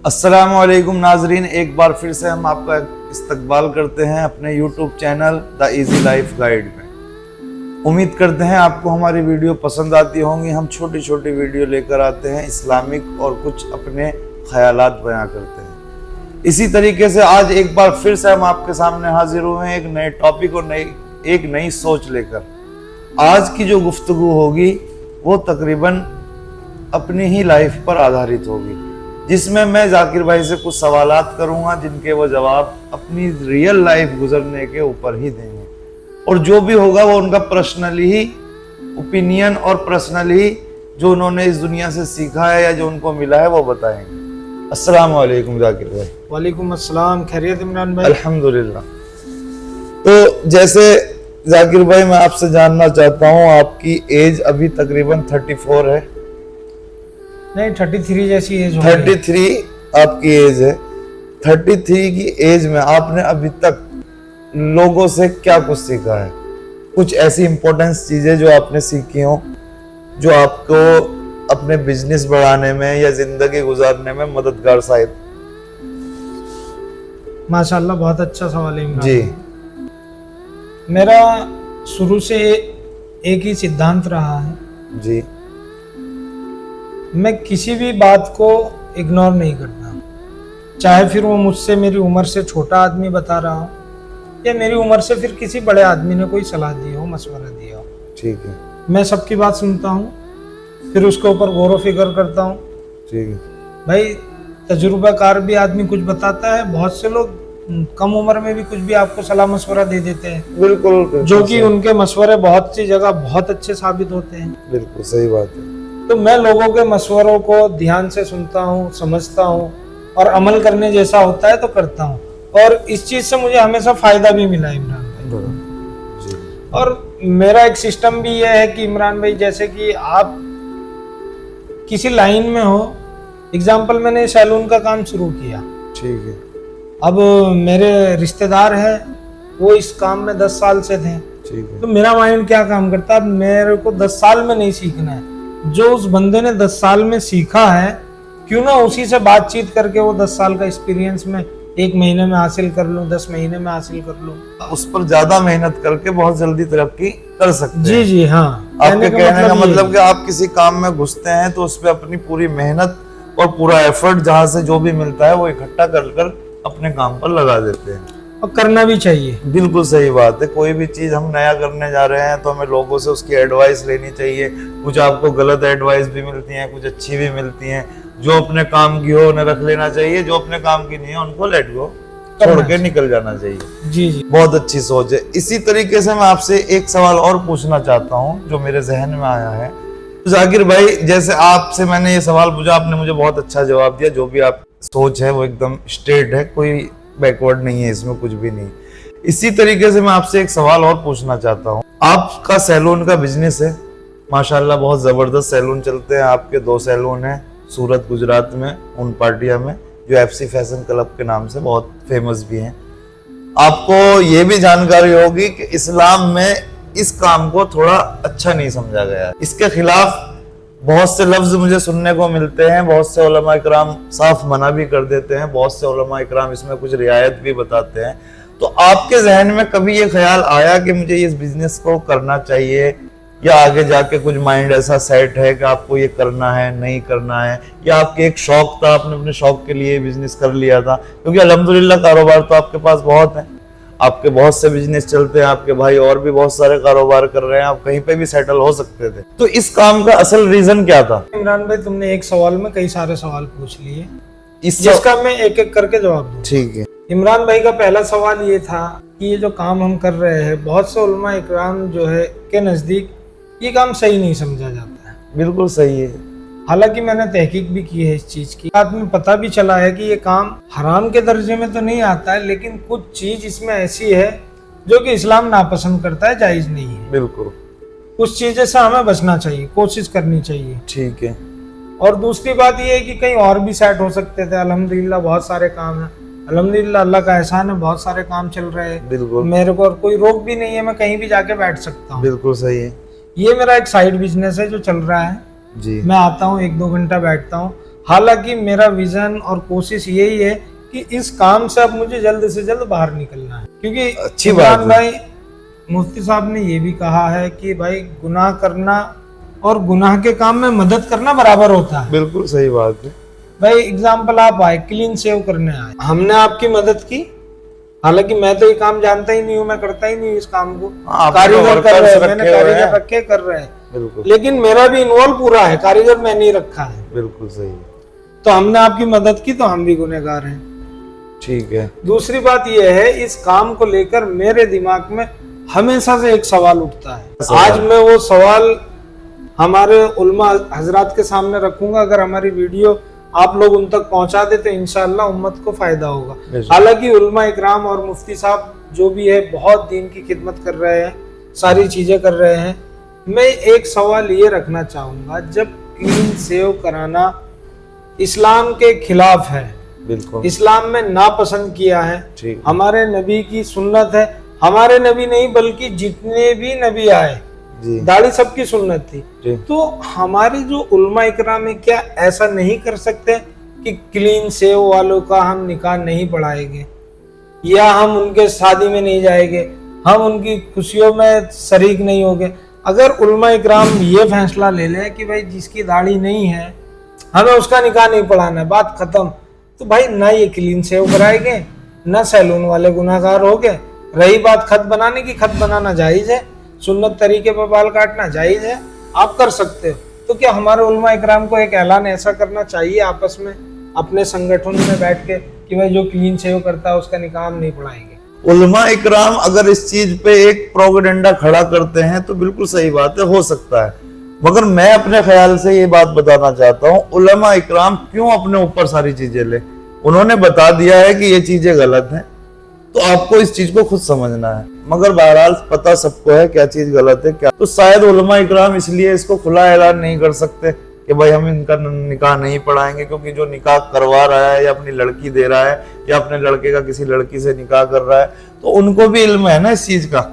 अस्सलामु अलैकुम नाजरीन, एक बार फिर से हम आपका इस्तकबाल करते हैं अपने YouTube channel the easy life guide में। उम्मीद करते हैं आपको हमारी वीडियो पसंद आती होंगी। हम छोटी छोटी वीडियो लेकर आते हैं, इस्लामिक और कुछ अपने ख्यालात बयां करते हैं। इसी तरीके से आज एक बार फिर से हम आपके सामने हाजिर हुए हैं एक नए टॉपिक और एक नई सोच लेकर। आज की जो गुफ्तगू होगी वो तकरीबन अपनी ही लाइफ पर आधारित होगी, जिसमें मैं जाकिर भाई से कुछ सवालात करूंगा जिनके वो जवाब अपनी रियल लाइफ गुजरने के ऊपर ही देंगे, और जो भी होगा वो उनका पर्सनली ही ओपिनियन और पर्सनली जो उन्होंने इस दुनिया से सीखा है या जो उनको मिला है वो बताएंगे। अस्सलाम वालेकुम जाकिर भाई। वालेकुम अस्सलाम। खैरियत इमरान भाई? अल्हम्दुलिल्लाह। तो जैसे जाकिर भाई मैं आपसे जानना चाहता हूँ, आपकी एज अभी तकरीबन 34 है? नहीं, 33 जैसी एज हो 33 आपकी एज है। 33 की एज में आपने अभी तक लोगों से क्या कुछ सीखा है? कुछ ऐसी इंपॉर्टेंस चीजें जो आपने सीखी हो जो आपको अपने बिजनेस बढ़ाने में या जिंदगी गुजारने में मददगार साबित? माशाल्लाह, बहुत अच्छा सवाल है इमरान जी। भाई। मेरा शुरू से एक ही सिद्धांत रहा है जी। मैं किसी भी बात को इग्नोर नहीं करता, चाहे फिर वो मुझसे मेरी उम्र से छोटा आदमी बता रहा हो या मेरी उम्र से फिर किसी बड़े आदमी ने कोई सलाह दी हो, मशवरा दिया हो। ठीक है। मैं सबकी बात सुनता हूँ, फिर उसके ऊपर गौर व फिक्र करता हूँ। ठीक है भाई, तजुर्बाकार भी आदमी कुछ बताता है, बहुत से लोग कम उम्र में भी कुछ भी आपको सलाह मशवरा दे देते हैं। बिल्कुल जो कि उनके मशवरे बहुत सी जगह बहुत अच्छे साबित होते हैं। बिल्कुल सही बात है। तो मैं लोगों के मशवरों को ध्यान से सुनता हूँ, समझता हूँ और अमल करने जैसा होता है तो करता हूँ, और इस चीज से मुझे हमेशा फायदा भी मिला है इमरान भाई। जी। और मेरा एक सिस्टम भी यह है कि इमरान भाई, जैसे कि आप किसी लाइन में हो, एग्जाम्पल मैंने सैलून का काम शुरू किया। ठीक है। अब मेरे रिश्तेदार हैं, वो इस काम में 10 साल से थे। ठीक है। तो मेरा माइंड क्या काम करता है, अब मेरे को 10 साल में नहीं सीखना है, जो उस बंदे ने 10 साल में सीखा है क्यों ना उसी से बातचीत करके वो 10 साल का एक्सपीरियंस में 1 महीने में हासिल कर लूं, 10 महीने में हासिल कर लूं। उस पर ज्यादा मेहनत करके बहुत जल्दी तरक्की कर सकते हैं। जी जी हाँ। आपके कहने का मतलब कि आप किसी काम में घुसते हैं तो उस पर अपनी पूरी मेहनत और पूरा एफर्ट जहाँ से जो भी मिलता है वो इकट्ठा कर अपने काम पर लगा देते हैं, और करना भी चाहिए। बिल्कुल सही बात है। कोई भी चीज हम नया करने जा रहे हैं तो हमें लोगों से उसकी एडवाइस लेनी चाहिए। कुछ आपको गलत एडवाइस भी मिलती है, कुछ अच्छी भी मिलती है। जो अपने काम की हो उन्हें रख लेना चाहिए, जो अपने काम की नहीं है उनको लेट गो, छोड़ के निकल जाना चाहिए। जी जी, बहुत अच्छी सोच है। इसी तरीके से मैं आपसे एक सवाल और पूछना चाहता हूँ जो मेरे जहन में आया है। जाकिर भाई, जैसे आपसे मैंने ये सवाल पूछा, आपने मुझे बहुत अच्छा जवाब दिया। जो भी आप सोच है वो एकदम स्ट्रेट है, कोई बैकवर्ड नहीं है, इसमें कुछ भी नहीं। इसी तरीके से मैं आपसे एक सवाल और पूछना चाहता हूँ। आपका सैलून का बिजनेस है, माशाल्लाह बहुत जबरदस्त सैलून चलते हैं आपके। 2 सैलून हैं सूरत गुजरात में, उन पार्टिया में, जो FC फैशन क्लब के नाम से बहुत फेमस भी हैं। आपको ये भी जानकारी होगी कि इस्लाम में इस काम को थोड़ा अच्छा नहीं समझा गया। इसके खिलाफ बहुत से लफ्ज मुझे सुनने को मिलते हैं, बहुत से उलमा इकराम साफ मना भी कर देते हैं, बहुत से उलमा इकराम इसमें कुछ रियायत भी बताते हैं। तो आपके जहन में कभी ये ख्याल आया कि मुझे इस बिजनेस को करना चाहिए, या आगे जाके कुछ माइंड ऐसा सेट है कि आपको ये करना है, नहीं करना है, या आपके एक शौक था, आपने अपने शौक के लिए बिजनेस कर लिया था? क्योंकि अल्हम्दुलिल्लाह कारोबार तो आपके पास बहुत है, आपके बहुत से बिजनेस चलते हैं, आपके भाई और भी बहुत सारे कारोबार कर रहे हैं, आप कहीं पे भी सेटल हो सकते थे। तो इस काम का असल रीजन क्या था? इमरान भाई, तुमने एक सवाल में कई सारे सवाल पूछ लिए, इसका जिसका मैं एक एक करके जवाब दूं। ठीक है। इमरान भाई का पहला सवाल ये था कि ये जो काम हम कर रहे हैं, बहुत से उलमा इकराम जो है के नजदीक ये काम सही नहीं समझा जाता है। बिल्कुल सही है। हालांकि मैंने तहकीक भी की है इस चीज की, बाद में पता भी चला है कि ये काम हराम के दर्जे में तो नहीं आता है, लेकिन कुछ चीज इसमें ऐसी है जो कि इस्लाम नापसंद करता है, जायज नहीं है। बिल्कुल। कुछ चीजें से हमें बचना चाहिए, कोशिश करनी चाहिए। ठीक है। और दूसरी बात ये है कि कहीं और भी सेट हो सकते थे। अल्हम्दुलिल्लाह बहुत सारे काम है, अल्हम्दुलिल्लाह अल्लाह का एहसान है, बहुत सारे काम चल रहे हैं। बिल्कुल। मेरे को और कोई रोक भी नहीं है, मैं कहीं भी जाके बैठ सकता हूँ। बिल्कुल सही है। ये मेरा एक साइड बिजनेस है जो चल रहा है। जी। मैं आता हूँ, 1-2 घंटा बैठता हूँ, हालांकि मेरा विजन और कोशिश यही है कि इस काम से अब मुझे जल्द से जल्द बाहर निकलना है, क्योंकि अच्छी बात इमरान है। भाई मुफ्ती साहब ने ये भी कहा है कि भाई गुनाह करना और गुनाह के काम में मदद करना बराबर होता है। बिल्कुल सही बात है। भाई एग्जाम्पल, आप आए क्लीन सेव करने आए, हमने आपकी मदद की, हालांकि मैं तो ये काम जानता ही नहीं हूँ, मैं करता ही नहीं हूँ इस काम को, आपने कारीगर कर रहे हैं, workers मैंने रखे हुए कारीगर हैं। रखे कर रहे हैं, बिल्कुल लेकिन मेरा भी इन्वॉल्व पूरा है, कारीगर मैं नहीं रखा है। बिल्कुल सही है। तो हमने आपकी मदद की तो हम भी गुनहगार हैं। ठीक है। दूसरी बात यह है, इस काम को लेकर मेरे दिमाग में हमेशा से एक सवाल उठता है। आज मैं वो सवाल हमारे उलमा हजरात के सामने रखूंगा, अगर हमारी वीडियो आप लोग उन तक पहुंचा दे तो इंशाअल्लाह उम्मत को फायदा होगा। हालांकि उलमा इकराम और मुफ्ती साहब जो भी है बहुत दीन की खिदमत कर रहे हैं, सारी चीजें कर रहे हैं। मैं एक सवाल ये रखना चाहूंगा, जब क्लीन सेव कराना इस्लाम के खिलाफ है, बिल्कुल इस्लाम में नापसंद किया है, ठीक है। हमारे नबी की सुन्नत है, हमारे नबी नहीं बल्कि जितने भी नबी आए जी दाढ़ी सबकी सुन्नत थी, जी। तो हमारे जो उलमा इकराम है क्या ऐसा नहीं कर सकते कि क्लीन सेव वालों का हम निकाह नहीं पढ़ाएंगे, या हम उनके शादी में नहीं जाएंगे, हम उनकी खुशियों में शरीक नहीं होंगे? अगर उलमा इकराम ये फैसला ले ले कि भाई जिसकी दाढ़ी नहीं है हमें उसका निकाह नहीं पढ़ाना है, बात खत्म, तो भाई ना ये क्लीन सेव कराएंगे ना सैलून वाले गुनाहगार हो गए। रही बात खत बनाने की, खत बनाना जायज है, सुन्नत तरीके पर बाल काटना जायज है, आप कर सकते हो। तो क्या हमारे उलमा इकराम को एक ऐलान ऐसा करना चाहिए आपस में अपने संगठन में बैठ के कि भाई जो क्लीन सेव करता है उसका निकाह हम नहीं पढ़ाएंगे? उलमा इकराम अगर इस चीज पे एक प्रोपेगेंडा खड़ा करते हैं तो बिल्कुल सही बात है, हो सकता है, मगर मैं अपने ख्याल से ये बात बताना चाहता हूँ, उलमा इकराम क्यों अपने ऊपर सारी चीजें ले? उन्होंने बता दिया है कि ये चीजें गलत हैं, तो आपको इस चीज को खुद समझना है। मगर बहरहाल पता सबको है क्या चीज गलत है क्या, तो शायद उलमा इकराम इसलिए इसको खुला ऐलान नहीं कर सकते कि भाई हम इनका निकाह नहीं पढ़ाएंगे, क्योंकि जो निकाह करवा रहा है या अपनी लड़की दे रहा है या अपने लड़के का किसी लड़की से निकाह कर रहा है, तो उनको भी इल्म है ना इस चीज का।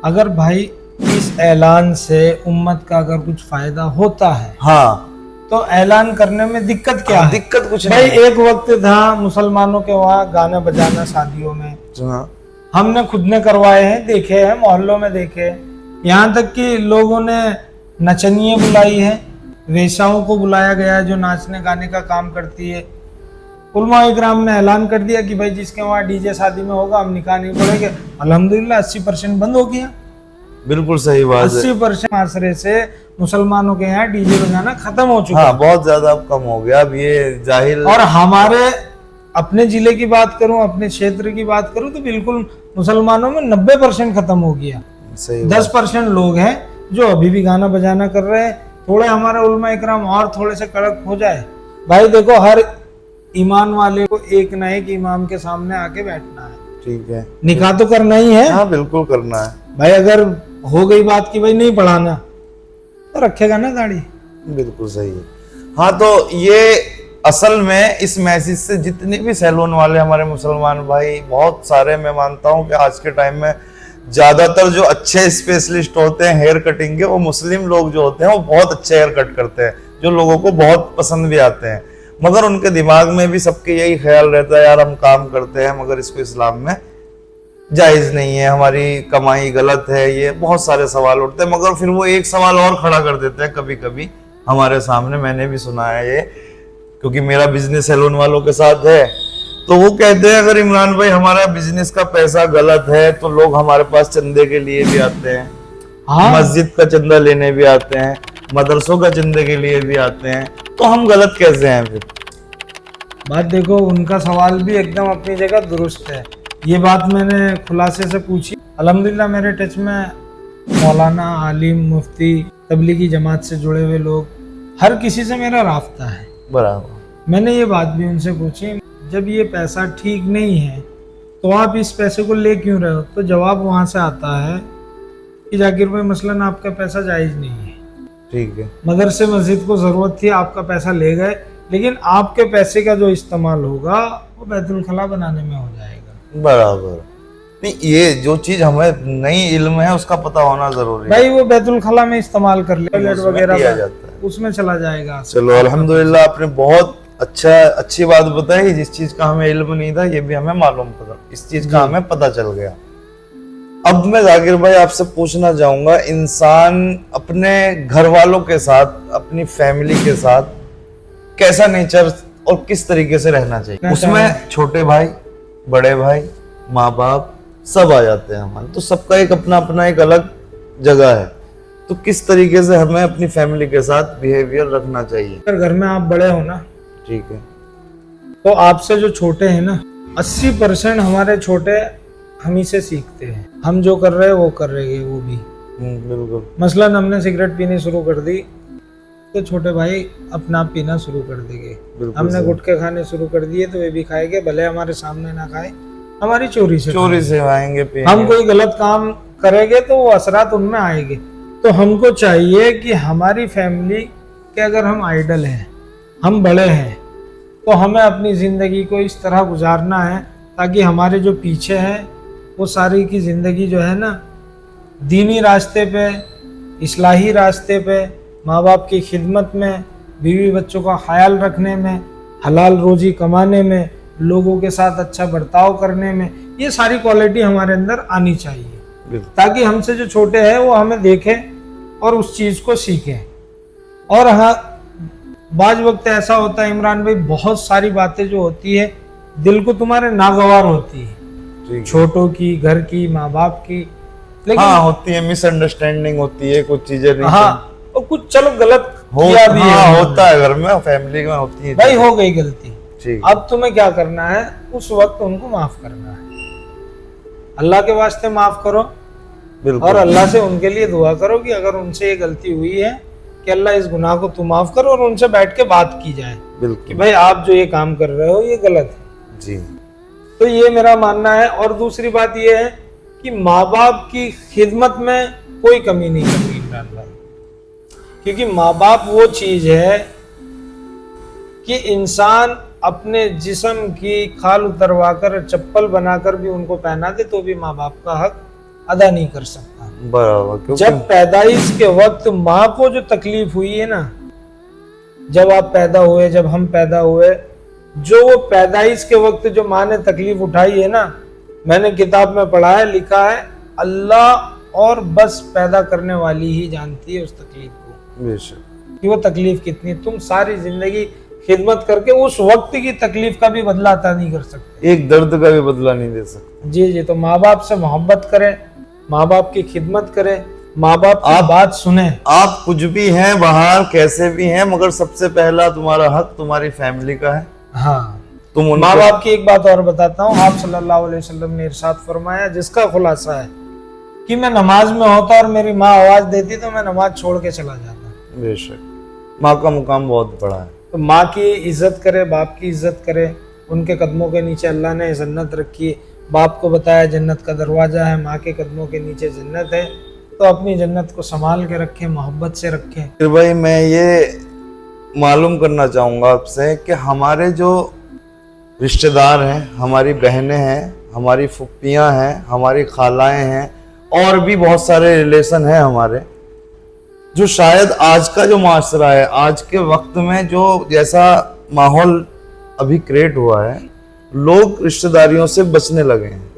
अगर भाई इस ऐलान से उम्मत का अगर कुछ फायदा होता है हाँ, तो ऐलान करने में दिक्कत क्या है? दिक्कत कुछ भाई नहीं है। एक वक्त था मुसलमानों के वहाँ गाना बजाना शादियों में, हाँ, हमने खुद ने करवाए हैं, देखे हैं, मोहल्लों में देखे हैं। यहाँ तक कि लोगों ने नचनिए बुलाई है, वेश्याओं को बुलाया गया है जो नाचने गाने का काम करती है। उलमा इकराम ने ऐलान कर दिया कि भाई जिसके वहाँ डीजे शादी में होगा हम निकाह नहीं पढ़ेंगे। अल्हम्दुलिल्लाह 80% बंद हो गया। बिल्कुल सही बात है। 80% माशरे से मुसलमानों के यहाँ डीजे बजाना खत्म हो चुका हाँ, बहुत ज्यादा अब कम हो गया। अब ये जाहिल और हमारे अपने जिले की बात करूं, अपने क्षेत्र की बात करूं तो बिल्कुल मुसलमानों में 90% खत्म हो गया। सही 10% लोग हैं जो अभी भी गाना बजाना कर रहे हैं। थोड़े हमारे उलमा इकराम और थोड़े से कड़क हो जाए। भाई देखो, हर ईमान वाले को एक ना एक इमाम के सामने आके बैठना है, ठीक है, निकाह तो करना ही है। हाँ बिल्कुल करना है। भाई अगर हो गई बात कि भाई नहीं पढ़ाना तो रखेगा ना दाढ़ी। बिल्कुल सही है। हाँ, तो ये असल में इस मैसेज से जितने भी सैलून वाले हमारे मुसलमान भाई, बहुत सारे, मैं मानता हूँ कि आज के टाइम में ज्यादातर जो अच्छे स्पेशलिस्ट होते हैं हेयर कटिंग के, वो मुस्लिम लोग जो होते हैं वो बहुत अच्छे हेयर कट करते हैं, जो लोगों को बहुत पसंद भी आते हैं। मगर उनके दिमाग में भी सबके यही ख्याल रहता है, यार हम काम करते हैं मगर इसको इस्लाम में जायज नहीं है, हमारी कमाई गलत है, ये बहुत सारे सवाल उठते हैं। मगर फिर वो एक सवाल और खड़ा कर देते हैं कभी कभी हमारे सामने, मैंने भी सुना है ये, क्योंकि मेरा बिजनेस सैलून वालों के साथ है। तो वो कहते हैं अगर इमरान भाई हमारा बिजनेस का पैसा गलत है तो लोग हमारे पास चंदे के लिए भी आते हैं, हाँ, मस्जिद का चंदा लेने भी आते हैं, मदरसों का चंदे के लिए भी आते हैं, तो हम गलत कैसे हैं फिर? बात देखो, उनका सवाल भी एकदम अपनी जगह दुरुस्त है। ये बात मैंने खुलासे से पूछी। अल्हम्दुलिल्लाह मेरे टच में मौलाना, आलिम, मुफ्ती, तबलीगी जमात से जुड़े हुए लोग, हर किसी से मेरा रास्ता है। बराबर। मैंने ये बात भी उनसे पूछी, जब ये पैसा ठीक नहीं है तो आप इस पैसे को ले क्यों रहे हो? तो जवाब वहाँ से आता है कि जाकिर भाई मसलन आपका पैसा जायज़ नहीं है, ठीक है, मदरसे मस्जिद को ज़रूरत थी, आपका पैसा ले गए, लेकिन आपके पैसे का जो इस्तेमाल होगा वो बैतुल खला बनाने में हो जाएगा। बराबर। नहीं, ये जो चीज हमें नई इल्म है उसका पता होना जरूरी है भाई वो बैतुल खला में इस्तेमाल कर ले, टॉयलेट उसमें वगैरह दिया में, जाता है। उसमें चला जाएगा। चलो अल्हम्दुलिल्लाह, आपने बहुत अच्छा, अच्छी बात बताई, जिस चीज का हमें इल्म नहीं था ये भी हमें मालूम पड़ा, इस चीज का हमें पता चल गया। अब मैं जाकिर भाई आपसे पूछना चाहूंगा, इंसान अपने घर वालों के साथ, अपनी फैमिली के साथ कैसा नेचर और किस तरीके से रहना चाहिए? उसमें छोटे भाई, बड़े भाई, माँ बाप सब आ जाते हैं हमारे, तो सबका एक अपना अपना एक अलग जगह है, तो किस तरीके से हमें अपनी फैमिली के साथ बिहेवियर रखना चाहिए? अगर घर में आप बड़े हो ना, ठीक है, तो आपसे जो छोटे हैं ना, 80% हमारे छोटे हम ही से सीखते हैं। हम जो कर रहे हैं वो कर रहे हैं वो भी। बिल्कुल। मसलन हमने सिगरेट पीनी शुरू कर दी तो छोटे भाई अपना आप पीना शुरू कर देंगे। हमने गुटखे खाने शुरू कर दिए तो वे भी खाएंगे, भले हमारे सामने ना खाए, हमारी चोरी से आएंगे, हम कोई गलत काम करेंगे तो वो असरात उनमें आएंगे। तो हमको चाहिए कि हमारी फैमिली के अगर हम आइडल हैं, हम बड़े हैं, तो हमें अपनी ज़िंदगी को इस तरह गुजारना है ताकि हमारे जो पीछे हैं वो सारी की ज़िंदगी जो है ना, दीनी रास्ते पे, इस्लाही रास्ते पे, माँ बाप की खिदमत में, बीवी बच्चों का ख्याल रखने में, हलाल रोजी कमाने में, लोगों के साथ अच्छा बर्ताव करने में, ये सारी क्वालिटी हमारे अंदर आनी चाहिए ताकि हमसे जो छोटे हैं वो हमें देखें और उस चीज़ को सीखें। और हाँ, बाज वक्त ऐसा होता है इमरान भाई, बहुत सारी बातें जो होती है दिल को तुम्हारे नागवार होती है, छोटों की, घर की, माँ बाप की, लेकिन हाँ होती है, मिसअंडरस्टैंडिंग होती है, कुछ चीजें नहीं, हाँ, और कुछ चलो गलत किया भी है, होता है घर में, फैमिली में होती है, भाई हो गई गलती, ठीक। अब तुम्हें क्या करना है, उस वक्त उनको माफ करना है, अल्लाह के वास्ते माफ करो, और अल्लाह से उनके लिए दुआ करो कि अगर उनसे ये गलती हुई है कि अल्लाह इस गुनाह को तू माफ करो, और उनसे बैठ के बात की जाए कि भाई आप जो ये काम कर रहे हो ये गलत है जी। तो ये मेरा मानना है। और दूसरी बात ये है कि माँ बाप की खिदमत में कोई कमी नहीं करनी इमरान भाई, क्योंकि माँ बाप वो चीज है कि इंसान अपने जिस्म की खाल उतरवाकर चप्पल बनाकर भी उनको पहना दे तो भी माँ बाप का हक अदा नहीं कर सकता। बराबर। जब पैदाइश के वक्त माँ को जो तकलीफ हुई है ना, जब आप पैदा हुए, जब हम पैदा हुए, जो वो पैदाइश के वक्त जो माँ ने तकलीफ उठाई है ना, मैंने किताब में पढ़ा है, लिखा है, अल्लाह और बस पैदा करने वाली ही जानती है उस तकलीफ को, बेशक कि वो तकलीफ कितनी। तुम सारी जिंदगी खिदमत करके उस वक्त की तकलीफ का भी बदला अता नहीं कर सकते, एक दर्द का भी बदला नहीं दे सकते। जी जी। तो माँ बाप से मोहब्बत करें, माँ बाप की खिदमत करें, माँ बाप की बात सुने। आप कुछ भी हैं बाहर, कैसे भी हैं, मगर सबसे पहला तुम्हारा हक तुम्हारी फैमिली का है। हाँ, तुम माँ बाप की एक बात और बताता हूँ, आप सल्लल्लाहु अलैहि वसल्लम ने इरशाद फरमाया, जिसका खुलासा है कि मैं नमाज में होता और मेरी माँ आवाज देती तो मैं नमाज छोड़ के चला जाता। बेशक माँ का मुकाम बहुत बड़ा है। तो माँ की इज्जत करे, बाप की इज्जत करे, उनके कदमों के नीचे अल्लाह ने जन्नत रखी है, बाप को बताया जन्नत का दरवाजा है, माँ के कदमों के नीचे जन्नत है, तो अपनी जन्नत को संभाल के रखें, मोहब्बत से रखें। फिर भाई मैं ये मालूम करना चाहूँगा आपसे कि हमारे जो रिश्तेदार हैं, हमारी बहनें हैं, हमारी फुप्पियाँ हैं, हमारी खालाएँ हैं, और भी बहुत सारे रिलेशन हैं हमारे, जो शायद आज का जो माशरा है, आज के वक्त में जो जैसा माहौल अभी क्रिएट हुआ है, लोग रिश्तेदारियों से बचने लगे हैं।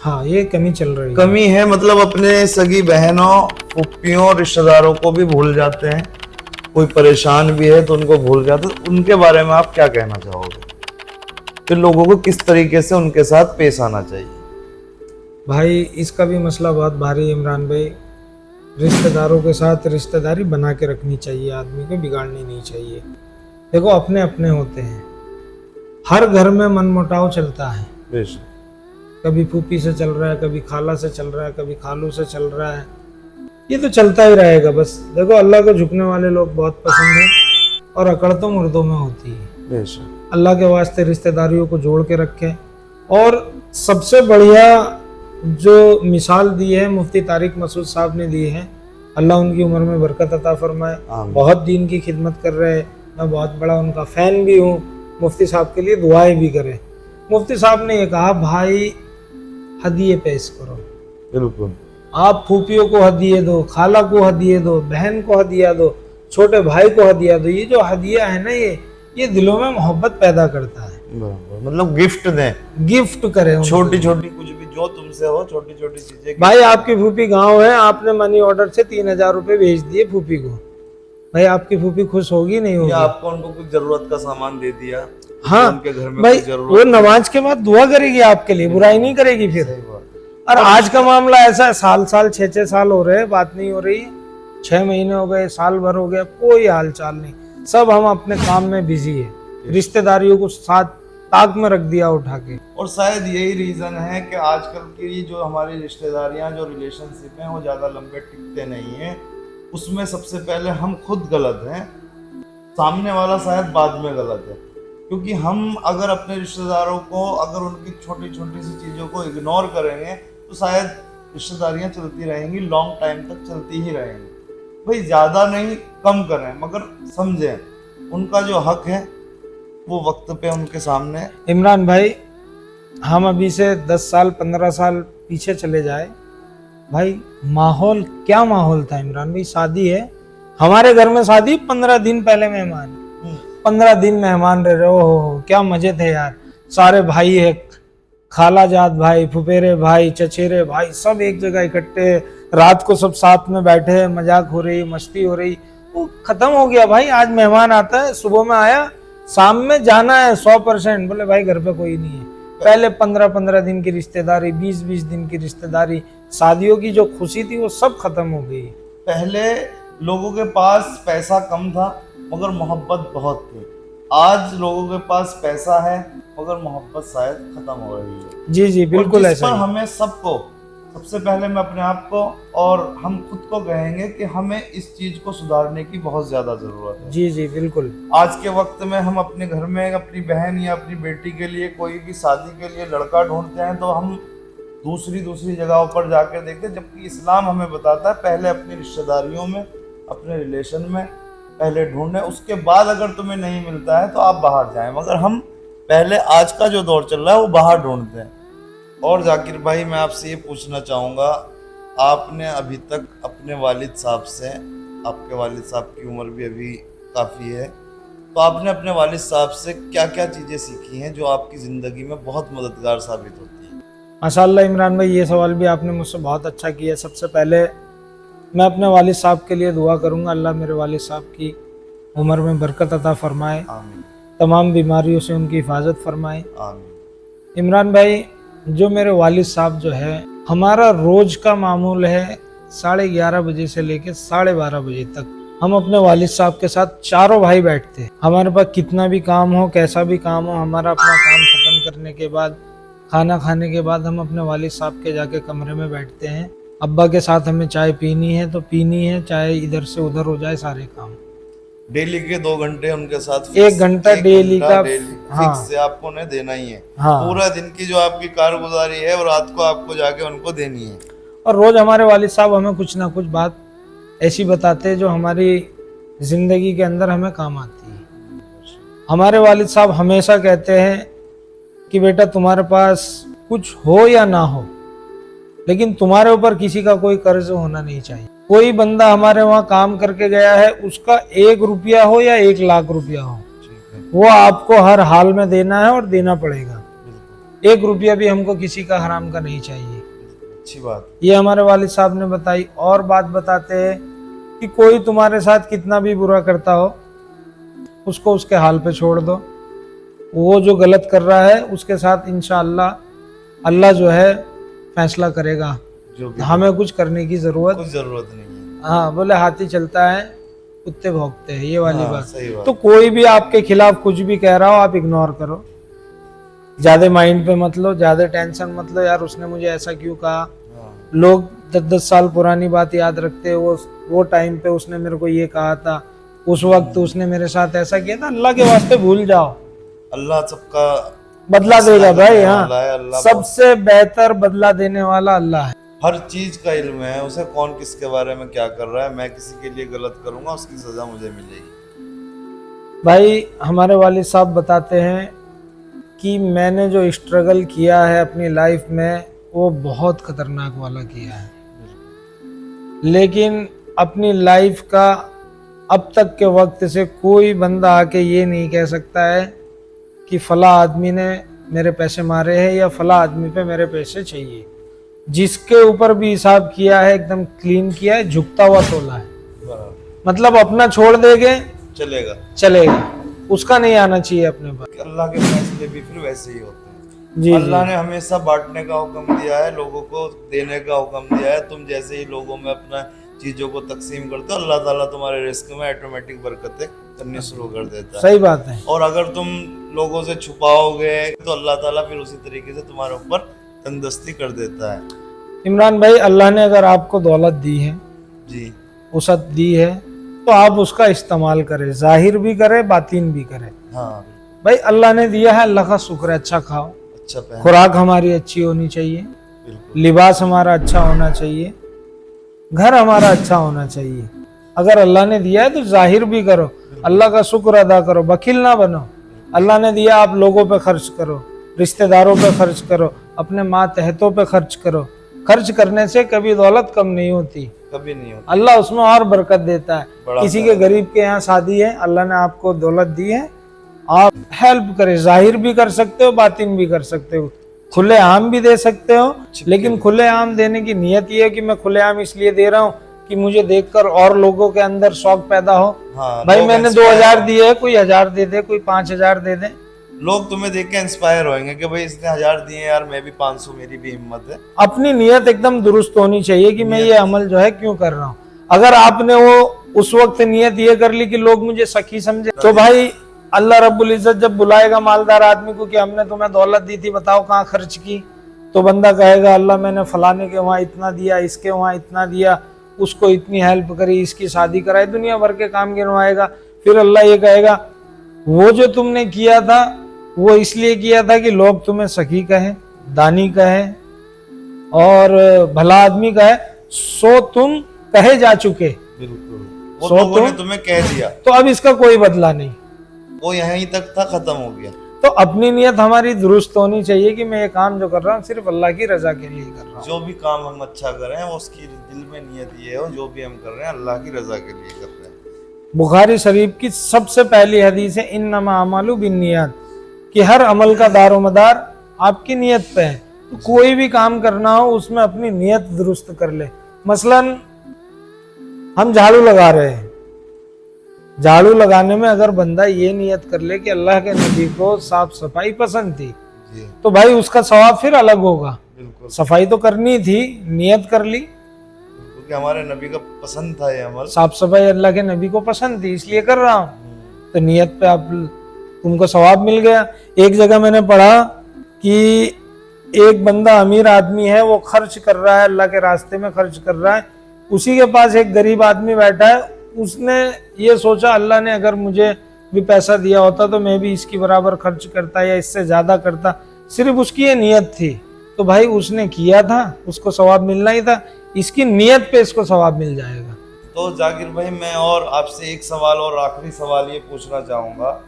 हाँ, ये कमी चल रही है, कमी है, मतलब अपने सगी बहनों, फुप्पियों, रिश्तेदारों को भी भूल जाते हैं, कोई परेशान भी है तो उनको भूल जाते हैं। उनके बारे में आप क्या कहना चाहोगे कि लोगों को किस तरीके से उनके साथ पेश आना चाहिए? भाई इसका भी मसला बहुत भारी है इमरान भाई। रिश्तेदारों के साथ रिश्तेदारी बना के रखनी चाहिए, आदमी को बिगाड़नी नहीं चाहिए। देखो अपने अपने होते हैं, हर घर में मनमुटाव चलता है, कभी फूफी से चल रहा है, कभी खाला से चल रहा है, कभी खालू से चल रहा है, ये तो चलता ही रहेगा। बस देखो अल्लाह को झुकने वाले लोग बहुत पसंद है और अकड़ तो मुर्दों में होती है। अल्लाह के वास्ते रिश्तेदारियों को जोड़ के रखें। और सबसे बढ़िया जो मिसाल दी है मुफ्ती तारिक मसूद साहब ने दी है, अल्लाह उनकी उम्र में बरकत अता फरमाए, बहुत दीन की खिदमत कर रहे हैं, मैं बहुत बड़ा उनका फ़ैन भी हूँ, मुफ्ती साहब के लिए दुआएं भी करें। मुफ्ती साहब ने ये कहा, भाई हदिये पेश करो, बिल्कुल आप फूफियों को हदिये दो, खाला को हदिये दो, बहन को हदिया दो, छोटे भाई को हदिया दो। ये जो हदिया है ना, ये ये दिलों में मोहब्बत पैदा करता है। बराबर, मतलब गिफ्ट दें, गिफ्ट करें उनको। छोटी छोटी कुछ भी जो तुमसे हो, छोटी छोटी चीजें। भाई आपकी फूफी गांव है, आपने मनी ऑर्डर से 3000 रुपए भेज दिए फूफी को, भाई आपकी फूफी खुश होगी नहीं होगी? या आपको उनको कुछ जरूरत का सामान दे दिया, हाँ उनके घर में भाई, कुछ जरूरत, वो नमाज के बाद दुआ करेगी आपके लिए, बुराई नहीं करेगी फिर। सही बात। और आज का मामला ऐसा है, साल 6-6 साल हो रहे हैं, बात नहीं हो रही, 6 महीने हो गए, साल भर हो गया, कोई हाल चाल नहीं, सब हम अपने काम में बिजी है, रिश्तेदारियों को साथ ताक में रख दिया उठा के। और शायद यही रीजन है कि आजकल की जो हमारी रिश्तेदारियां, जो रिलेशनशिप हैं, वो ज्यादा लंबे टिकते नहीं हैं। उसमें सबसे पहले हम खुद गलत हैं, सामने वाला शायद बाद में गलत है। क्योंकि हम अगर अपने रिश्तेदारों को, अगर उनकी छोटी छोटी सी चीज़ों को इग्नोर करेंगे तो शायद रिश्तेदारियां चलती रहेंगी, लॉन्ग टाइम तक चलती ही रहेंगी। भाई ज़्यादा नहीं, कम करें, मगर समझें उनका जो हक है वो वक्त पे उनके सामने। इमरान भाई, हम अभी से 10 साल 15 साल पीछे चले जाए, भाई माहौल क्या माहौल था इमरान भाई? शादी है, हमारे घर में शादी, 15 दिन पहले मेहमान, 15 दिन मेहमान रह रहे हो, क्या मजे थे यार। सारे भाई है, खाला जात भाई, फुफेरे भाई, चचेरे भाई, सब एक जगह इकट्ठे, रात को सब साथ में बैठे, मजाक हो रही, मस्ती हो रही। वो खत्म हो गया भाई। आज मेहमान आता है, सुबह में आया, शाम में जाना है 100%, बोले भाई घर पे कोई नहीं है। पहले 15-15 दिन की रिश्तेदारी, 20-20 दिन की रिश्तेदारी, शादियों की जो खुशी थी वो सब खत्म हो गई। पहले लोगों के पास पैसा कम था मगर मोहब्बत बहुत थी। आज लोगों के पास पैसा है मगर मोहब्बत शायद खत्म हो रही है। जी जी बिल्कुल ऐसा पर ही। हमें सबको, सबसे पहले मैं अपने आप को और हम खुद को कहेंगे कि हमें इस चीज को सुधारने की बहुत ज्यादा जरूरत है। जी जी बिल्कुल। आज के वक्त में हम अपने घर में अपनी बहन या अपनी बेटी के लिए, कोई भी शादी के लिए लड़का ढूंढते हैं तो हम दूसरी जगहों पर जाकर देखते हैं, जबकि इस्लाम हमें बताता है पहले अपनी रिश्तेदारियों में, अपने रिलेशन में पहले ढूंढें, उसके बाद अगर तुम्हें नहीं मिलता है तो आप बाहर जाएं। मगर हम पहले, आज का जो दौर चल रहा है वो बाहर ढूंढते हैं। और जाकिर भाई, मैं आपसे ये पूछना चाहूँगा, आपने अभी तक अपने वालिद साहब से, आपके वालिद साहब की उम्र भी अभी काफ़ी है, तो आपने अपने वालिद साहब से क्या क्या चीज़ें सीखी हैं जो आपकी ज़िंदगी में बहुत मददगार साबित होती हैं? माशाल्लाह इमरान भाई, ये सवाल भी आपने मुझसे बहुत अच्छा किया। सबसे पहले मैं अपने वालिद साहब के लिए दुआ करूंगा, अल्लाह मेरे वालिद साहब की उम्र में बरकत अता फरमाए, आमीन तमाम बीमारियों से उनकी हिफाजत फरमाए, आमीन। इमरान भाई, जो मेरे वालिद साहब जो है, हमारा रोज का मामूल है 11:30 बजे से लेकर 12:30 बजे तक हम अपने वालिद साहब के साथ चारों भाई बैठते हैं। हमारे पास कितना भी काम हो, कैसा भी काम हो, हमारा अपना काम खत्म करने के बाद, खाना खाने के बाद हम अपने वालिद साहब के जाके कमरे में बैठते हैं। अब्बा के साथ हमें चाय पीनी है तो पीनी है, चाहे इधर से उधर हो जाए सारे काम। डेली के 2 घंटे उनके साथ, 1 घंटा डेली का, हाँ फिक्स से आपको उन्हें देना ही है। हाँ। पूरा दिन की जो आपकी कारगुजारी है वो रात को आपको जाके उनको देनी है। और रोज हमारे वालिद साहब हमें कुछ ना कुछ बात ऐसी बताते हैं जो हमारी जिंदगी के अंदर हमें काम आती है। हमारे वालिद साहब हमेशा कहते हैं कि बेटा, तुम्हारे पास कुछ हो या ना हो, लेकिन तुम्हारे ऊपर किसी का कोई कर्ज होना नहीं चाहिए। कोई बंदा हमारे वहाँ काम करके गया है, उसका 1 रुपया हो या 1 लाख रुपया हो, वो आपको हर हाल में देना है और देना पड़ेगा। 1 रुपया भी हमको किसी का हराम का नहीं चाहिए। अच्छी बात। ये हमारे वालिद साहब ने बताई। और बात बताते हैं कि कोई तुम्हारे साथ कितना भी बुरा करता हो, उसको उसके हाल पे छोड़ दो। वो जो गलत कर रहा है उसके साथ इंशाअल्लाह अल्लाह जो है फैसला करेगा, जो भी हमें कुछ करने की जरूरत नहीं है। हाँ, बोले हाथी चलता है कुत्ते भौंकते हैं, ये वाली हाँ, बात। सही बात। तो कोई भी आपके खिलाफ कुछ भी कह रहा हो, आप इग्नोर करो, ज्यादा माइंड पे मत लो, ज्यादा टेंशन मत लो, यार उसने मुझे ऐसा क्यों कहा। हाँ। लोग 10-10 साल पुरानी बात याद रखते हैं, वो टाइम पे उसने मेरे को ये कहा था, उस वक्त उसने मेरे साथ ऐसा किया था। अल्लाह के वास्ते भूल जाओ, अल्लाह सबका बदला देगा भाई। हाँ, अल्लाह सबसे बेहतर बदला देने वाला अल्लाह है। हर चीज का इल्म है उसे, कौन किसके बारे में क्या कर रहा है। मैं किसी के लिए गलत करूंगा, उसकी सजा मुझे मिलेगी। भाई हमारे वालिद साहब बताते हैं कि मैंने जो स्ट्रगल किया है अपनी लाइफ में वो बहुत खतरनाक वाला किया है, लेकिन अपनी लाइफ का अब तक के वक्त से कोई बंदा आके ये नहीं कह सकता है कि फला आदमी ने मेरे पैसे मारे हैं या फला आदमी पे मेरे पैसे चाहिए। जिसके ऊपर भी हिसाब किया है एकदम क्लीन किया है, झुकता हुआ तोला है। मतलब अपना छोड़ देंगे चलेगा, उसका नहीं आना चाहिए अपने पास। अल्लाह के फैसले भी फिर वैसे ही होते हैं। जी अल्लाह ने हमेशा बांटने का हुक्म दिया है, लोगों को देने का हुक्म दिया है। तुम जैसे ही लोगों में अपना चीजों को तकसीम करते हो, अल्लाह ताला तुम्हारे रिस्क में ऑटोमेटिक बरकतें करनी शुरू कर देता है। सही बात है। और अगर तुम लोगों से छुपाओगे तो अल्लाह ताला फिर उसी तरीके से तुम्हारे ऊपर तंदुरुस्ती कर देता है। इमरान भाई, अल्लाह ने अगर आपको दौलत दी है, जी, वसअत दी है, तो आप उसका इस्तेमाल करें, जाहिर भी करें बातिन भी करें। हाँ भाई अल्लाह ने दिया है, अल्लाह का शुक्र है। अच्छा खाओ, अच्छा पहन, खुराक हमारी अच्छी होनी चाहिए, बिल्कुल लिबास हमारा अच्छा होना चाहिए, घर हमारा अच्छा होना चाहिए। अगर अल्लाह ने दिया है तो जाहिर भी करो, अल्लाह का शुक्र अदा करो, वकील ना बनो। अल्लाह ने दिया, आप लोगों पे खर्च करो, रिश्तेदारों पे खर्च करो, अपने मातहतों पे खर्च करो। खर्च करने से कभी दौलत कम नहीं होती, कभी नहीं होता। अल्लाह उसमें और बरकत देता है। बड़ा किसी के गरीब के यहाँ शादी है, अल्लाह ने आपको दौलत दी है, आप हेल्प करें। जाहिर भी कर सकते हो, बातिन भी कर सकते हो, खुले आम भी दे सकते हो। लेकिन खुले आम देने की नियत ये है कि मैं खुले आम इसलिए दे रहा हूँ कि मुझे देखकर और लोगों के अंदर शौक पैदा हो। हाँ, भाई लोग मैंने inspire 2000 दिए है, कोई 1000 दे दे, कोई 5000 दे दे। लोग तुम्हें देख के इंस्पायर होंगे कि भाई इसने 1000 दिए यार, मैं भी 500, मेरी भी हिम्मत है। अपनी नियत एकदम दुरुस्त होनी चाहिए कि मैं ये अमल जो है क्यों कर रहा हूँ। अगर आपने वो उस वक्त नियत ये कर ली कि लोग मुझे सखी समझे, तो भाई अल्लाह रब्बुल इज्जत जब बुलाएगा मालदार आदमी को कि हमने तुम्हें दौलत दी थी, बताओ कहाँ खर्च की, तो बंदा कहेगा अल्लाह मैंने फलाने के वहाँ इतना दिया, इसके वहाँ इतना दिया, उसको इतनी हेल्प करी, इसकी शादी कराई, दुनिया भर के काम गिनवाएगा। फिर अल्लाह ये कहेगा वो जो तुमने किया था वो इसलिए किया था कि लोग तुम्हें सखी कहें, दानी कहें और भला आदमी कहे, सो तुम कहे जा चुके। बिल्कुल, वो लोगों ने तुम्हें कह दिया, तो अब इसका कोई बदला नहीं, वो यहीं तक था, खत्म हो गया। तो अपनी नियत हमारी दुरुस्त होनी चाहिए कि मैं ये काम जो कर रहा हूँ सिर्फ अल्लाह की रजा के लिए कर रहा हूँ। जो भी काम हम अच्छा कर रहे हैं उसकी दिल में नियत ये हो, जो भी हम कर रहे हैं अल्लाह की रजा के लिए कर रहे हैं। बुखारी शरीफ की सबसे पहली हदीस है इन्नमा अमालु बिन्नियात, कि हर अमल का दारोमदार आपकी नियत पे है। तो कोई भी काम करना हो उसमें अपनी नियत दुरुस्त कर ले। मसलन हम झाड़ू लगा रहे हैं, झाड़ू लगाने में अगर बंदा ये नियत कर ले कि अल्लाह के नबी को साफ सफाई पसंद थी, तो भाई उसका सवाब फिर अलग होगा। बिल्कुल, सफाई तो करनी थी, नियत कर ली, क्योंकि हमारे नबी का पसंद था ये अमल। साफ सफाई अल्लाह के नबी को पसंद थी इसलिए कर रहा हूँ, तो नियत पे आप तुमको सवाब मिल गया। एक जगह मैंने पढ़ा कि एक बंदा अमीर आदमी है, वो खर्च कर रहा है, अल्लाह के रास्ते में खर्च कर रहा है, उसी के पास एक गरीब आदमी बैठा है। उसने ये सोचा अल्लाह ने अगर मुझे भी पैसा दिया होता तो मैं भी इसकी बराबर खर्च करता या इससे ज्यादा करता, सिर्फ उसकी ये नियत थी। तो भाई उसने किया था, उसको सवाब मिलना ही था, इसकी नियत पे इसको सवाब मिल जाएगा। तो जाकिर भाई मैं और आपसे एक सवाल और आखिरी सवाल ये पूछना चाहूँगा,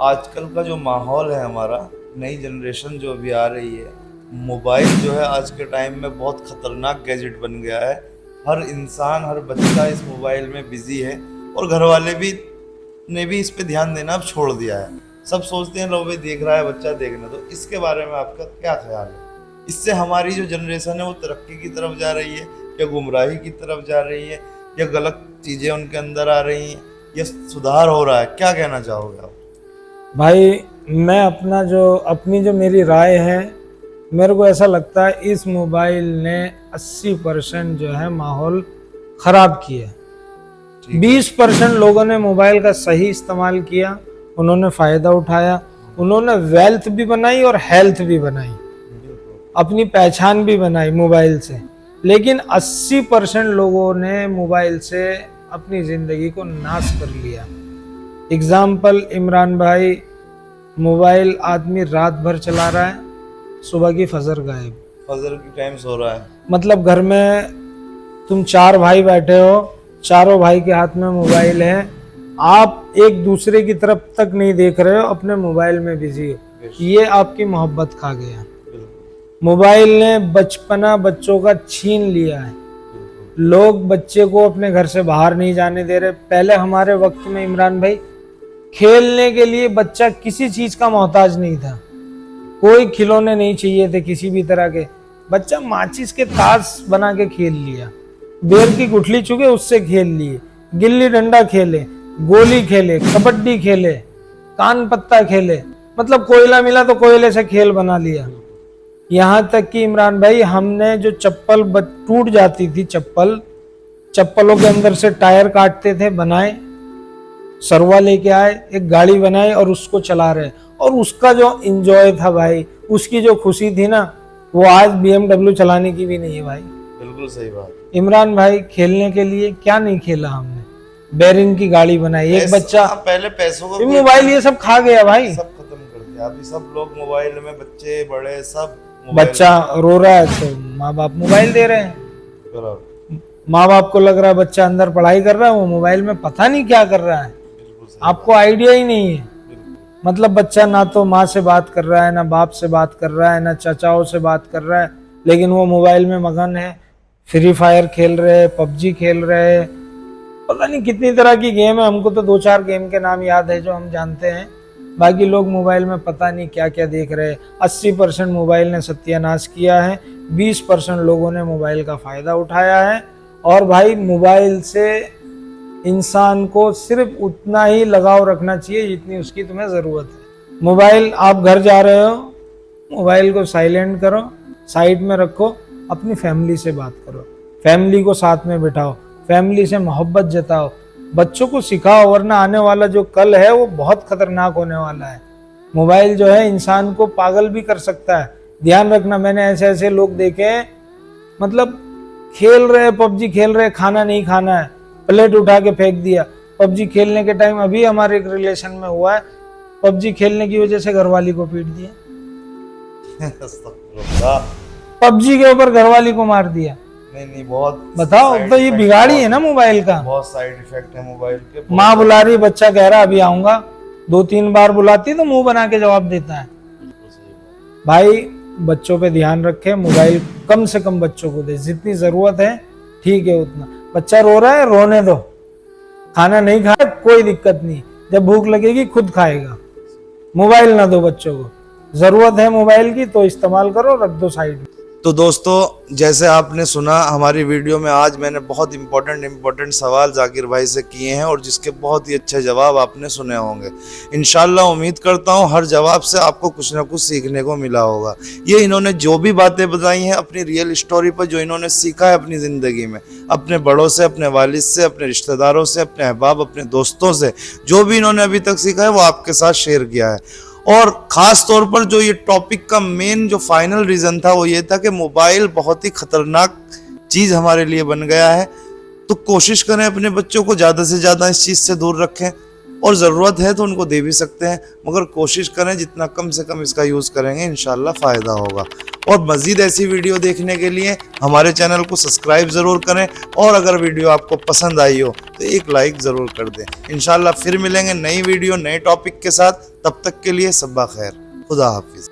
आजकल का जो माहौल है हमारा, नई जनरेशन जो भी आ रही है, मोबाइल जो है आज के टाइम में बहुत खतरनाक गैजेट बन गया है। हर इंसान, हर बच्चा इस मोबाइल में बिजी है और घर वाले भी ने भी इस पे ध्यान देना अब छोड़ दिया है। सब सोचते हैं लो भाई देख रहा है बच्चा, देखना। तो इसके बारे में आपका क्या ख्याल है? इससे हमारी जो जनरेशन है वो तरक्की की तरफ जा रही है या गुमराही की तरफ जा रही है या गलत चीज़ें उनके अंदर आ रही हैं या सुधार हो रहा है? क्या कहना चाहोगे आप? भाई मैं अपनी जो मेरी राय है, मेरे को ऐसा लगता है इस मोबाइल ने 80% जो है माहौल खराब किया। 20% लोगों ने मोबाइल का सही इस्तेमाल किया, उन्होंने फायदा उठाया, उन्होंने वेल्थ भी बनाई और हेल्थ भी बनाई, अपनी पहचान भी बनाई मोबाइल से। लेकिन 80% लोगों ने मोबाइल से अपनी जिंदगी को नाश कर लिया। एग्जाम्पल इमरान भाई, मोबाइल आदमी रात भर चला रहा है, सुबह की फजर गायब, फजर की टाइम सो रहा है। मतलब घर में तुम 4 भाई बैठे हो, चारों भाई के हाथ में मोबाइल है, आप एक दूसरे की तरफ तक नहीं देख रहे हो, अपने मोबाइल में बिजी हो। ये आपकी मोहब्बत खा गया। मोबाइल ने बचपना बच्चों का छीन लिया है। लोग बच्चे को अपने घर से बाहर नहीं जाने दे रहे। पहले हमारे वक्त में इमरान भाई खेलने के लिए बच्चा किसी चीज का मोहताज नहीं था, कोई खिलौने नहीं चाहिए थे किसी भी तरह के। बच्चा माचिस के ताश बना के खेल लिया, बेर की गुठली चुके उससे खेल लिए, गिल्ली डंडा खेले, गोली खेले, कबड्डी खेले, कान पत्ता खेले, मतलब कोयला मिला तो कोयले से खेल बना लिया। यहाँ तक कि इमरान भाई हमने जो चप्पल टूट जाती थी, चप्पलों के अंदर से टायर काटते थे, बनाए, सरवा लेके आए, एक गाड़ी बनाई और उसको चला रहे। और उसका जो इंजॉय था भाई, उसकी जो खुशी थी ना, वो आज BMW चलाने की भी नहीं है भाई। बिल्कुल सही बात। इमरान भाई खेलने के लिए क्या नहीं खेला हमने, बेरिंग की गाड़ी बनाई। एक बच्चा पहले पैसों को मोबाइल ये सब खा गया भाई, सब खत्म कर दिया। अभी सब लोग मोबाइल में, बच्चे बड़े सब बच्चा रो रहा है तो माँ बाप मोबाइल दे रहे हैं। माँ बाप को लग रहा है बच्चा अंदर पढ़ाई कर रहा है, वो मोबाइल में पता नहीं क्या कर रहा है, आपको आइडिया ही नहीं है। मतलब बच्चा ना तो माँ से बात कर रहा है, ना बाप से बात कर रहा है, ना चाचाओं से बात कर रहा है, लेकिन वो मोबाइल में मगन है। फ्री फायर खेल रहे, PUBG खेल रहे, पता नहीं कितनी तरह की गेम है। हमको तो 2-4 गेम के नाम याद है जो हम जानते हैं, बाकी लोग मोबाइल में पता नहीं क्या क्या देख रहे हैं। 80% मोबाइल ने सत्यानाश किया है, 20% लोगों ने मोबाइल का फायदा उठाया है। और भाई मोबाइल से इंसान को सिर्फ उतना ही लगाव रखना चाहिए जितनी उसकी तुम्हें जरूरत है। मोबाइल, आप घर जा रहे हो, मोबाइल को साइलेंट करो, साइड में रखो, अपनी फैमिली से बात करो, फैमिली को साथ में बिठाओ, फैमिली से मोहब्बत जताओ, बच्चों को सिखाओ, वरना आने वाला जो कल है वो बहुत खतरनाक होने वाला है। मोबाइल जो है इंसान को पागल भी कर सकता है, ध्यान रखना। मैंने ऐसे ऐसे लोग देखे हैं, मतलब खेल रहे, PUBG खेल रहे, खाना नहीं खाना है, प्लेट उठा के फेंक दिया। PUBG खेलने के टाइम अभी हमारे एक रिलेशन में हुआ है, PUBG खेलने की वजह से घरवाली को पीट दिया, PUBG के ऊपर घरवाली को मार दिया। नहीं बहुत बताओ, तो ये बिगाड़ी है ना मोबाइल का, बहुत साइड इफेक्ट है मोबाइल के। माँ बुला रही, बच्चा कह रहा अभी आऊंगा, 2-3 बार बुलाती तो मुंह बना के जवाब देता है। भाई बच्चों पे ध्यान रखें, मोबाइल कम से कम बच्चों को दे, जितनी जरूरत है ठीक है उतना। बच्चा रो रहा है, रोने दो, खाना नहीं खाया कोई दिक्कत नहीं, जब भूख लगेगी खुद खाएगा। मोबाइल ना दो बच्चों को, जरूरत है मोबाइल की तो इस्तेमाल करो, रख दो साइड में। तो दोस्तों, जैसे आपने सुना हमारी वीडियो में आज मैंने बहुत इंपॉर्टेंट सवाल जाकिर भाई से किए हैं और जिसके बहुत ही अच्छे जवाब आपने सुने होंगे। इंशाल्लाह उम्मीद करता हूँ हर जवाब से आपको कुछ ना कुछ सीखने को मिला होगा। ये इन्होंने जो भी बातें बताई हैं अपनी रियल स्टोरी पर, जो इन्होंने सीखा है अपनी ज़िंदगी में, अपने बड़ों से, अपने वालिद से, अपने रिश्तेदारों से, अपने अहबाब, अपने दोस्तों से, जो भी इन्होंने अभी तक सीखा है वो आपके साथ शेयर किया है। और ख़ास तौर पर जो ये टॉपिक का मेन जो फाइनल रीज़न था वो ये था कि मोबाइल बहुत ही ख़तरनाक चीज़ हमारे लिए बन गया है। तो कोशिश करें अपने बच्चों को ज़्यादा से ज़्यादा इस चीज़ से दूर रखें, और ज़रूरत है तो उनको दे भी सकते हैं, मगर कोशिश करें जितना कम से कम इसका यूज़ करेंगे इंशाल्लाह फ़ायदा होगा। और मज़ीद ऐसी वीडियो देखने के लिए हमारे चैनल को सब्सक्राइब ज़रूर करें, और अगर वीडियो आपको पसंद आई हो तो एक लाइक ज़रूर कर दें। इंशाल्लाह फिर मिलेंगे नई वीडियो नए टॉपिक के साथ, तब तक के लिए सब्बा खैर, खुदा हाफिज़।